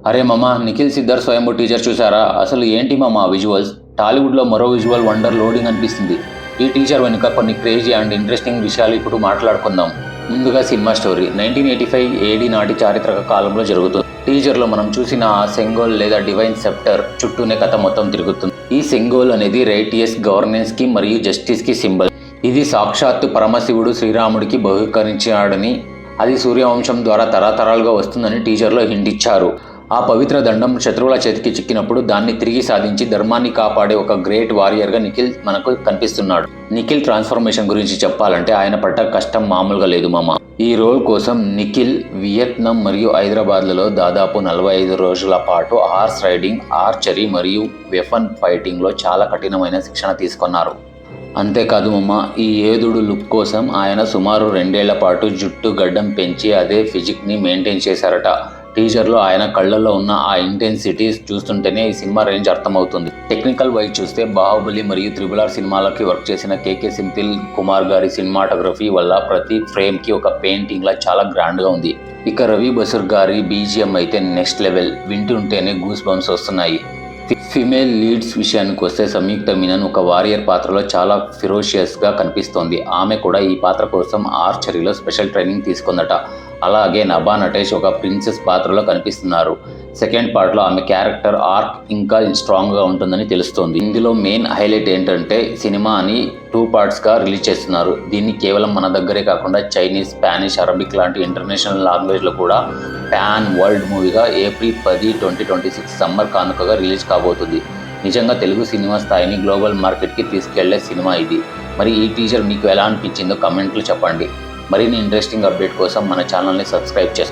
అరే మామ, నిఖిల్ సిద్ధార్థ్ స్వయంభూ టీజర్ చూసారా? అసలు ఏంటి మామ విజువల్స్? టాలీవుడ్లో మరో విజువల్ వండర్ లోడింగ్ అనిపిస్తుంది. ఈ టీజర్ వెనుక కొన్ని క్రేజీ అండ్ ఇంట్రెస్టింగ్ విషయాలు ఇప్పుడు మాట్లాడుకుందాం. ముందుగా సినిమా స్టోరీ 1985 ఏడీ నాటి చారిత్రక కాలంలో జరుగుతుంది. టీజర్లో మనం చూసిన ఆ సెంగోల్ లేదా డివైన్ సెప్టర్ చుట్టూనే కథ మొత్తం తిరుగుతుంది. ఈ సెంగోల్ అనేది రైటియస్ గవర్నెన్స్కి మరియు జస్టిస్కి సింబల్. ఇది సాక్షాత్తు పరమశివుడు శ్రీరాముడికి బహుకరించాడని, అది సూర్యవంశం ద్వారా తరతరాలుగా వస్తుందని టీజర్లో హింట్ ఇచ్చారు. ఆ పవిత్ర దండం శత్రువుల చేతికి చిక్కినప్పుడు దాన్ని తిరిగి సాధించి ధర్మాన్ని కాపాడే ఒక గ్రేట్ వారియర్గా నిఖిల్ మనకు కనిపిస్తున్నాడు. నిఖిల్ ట్రాన్స్ఫర్మేషన్ గురించి చెప్పాలంటే ఆయన పడ్డ కష్టం మామూలుగా లేదు మామ. ఈ రోల్ కోసం నిఖిల్ వియత్నాం మరియు హైదరాబాద్లలో దాదాపు 45 రోజుల పాటు హార్స్ రైడింగ్, ఆర్చరీ మరియు వెపన్ ఫైటింగ్లో చాలా కఠినమైన శిక్షణ తీసుకున్నారు. అంతేకాదు మమ్మ, ఈ యోధుడు లుక్ కోసం ఆయన సుమారు 2 ఏళ్ల పాటు జుట్టు గడ్డం పెంచి అదే ఫిజిక్ని మెయింటైన్ చేశారట. టీజర్లో ఆయన కళ్ళల్లో ఉన్న ఆ ఇంటెన్సిటీ చూస్తుంటేనే ఈ సినిమా రేంజ్ అర్థమవుతుంది. టెక్నికల్ వైజ్ చూస్తే బాహుబలి మరియు RRR సినిమాలకి వర్క్ చేసిన కేకే సెంథిల్ కుమార్ గారి సినిమాటోగ్రఫీ వల్ల ప్రతి ఫ్రేమ్కి ఒక పెయింటింగ్లా చాలా గ్రాండ్గా ఉంది. ఇక రవి బసూర్ గారి బీజిఎం అయితే నెక్స్ట్ లెవెల్, వింటుంటేనే గూస్ బంప్స్ వస్తున్నాయి. ఫిమేల్ లీడ్స్ విషయానికి వస్తే సంయుక్త మీనన్ ఒక వారియర్ పాత్రలో చాలా ఫిరోషియస్గా కనిపిస్తోంది. ఆమె కూడా ఈ పాత్ర కోసం ఆర్చరీలో స్పెషల్ ట్రైనింగ్ తీసుకుందట. అలాగే నభా నటేష్ ఒక ప్రిన్సెస్ పాత్రలో కనిపిస్తున్నారు. సెకండ్ పార్ట్లో ఆమె క్యారెక్టర్ ఆర్క్ ఇంకా స్ట్రాంగ్గా ఉంటుందని తెలుస్తోంది. ఇందులో మెయిన్ హైలైట్ ఏంటంటే సినిమాని 2 పార్ట్స్గా రిలీజ్ చేస్తున్నారు. దీన్ని కేవలం మన దగ్గరే కాకుండా చైనీస్, స్పానిష్, అరబిక్ లాంటి ఇంటర్నేషనల్ లాంగ్వేజ్లో కూడా పాన్ వరల్డ్ మూవీగా ఏప్రిల్ 10, 2026 సమ్మర్ కానుకగా రిలీజ్ కాబోతుంది. నిజంగా తెలుగు సినిమా స్థాయిని గ్లోబల్ మార్కెట్కి తీసుకెళ్లే సినిమా ఇది. మరి ఈ టీజర్ మీకు ఎలా అనిపించిందో కమెంట్లు చెప్పండి. మరిన్ని ఇంట్రెస్టింగ్ అప్డేట్ కోసం మన ఛానల్ని సబ్స్క్రైబ్ చేసుకోండి.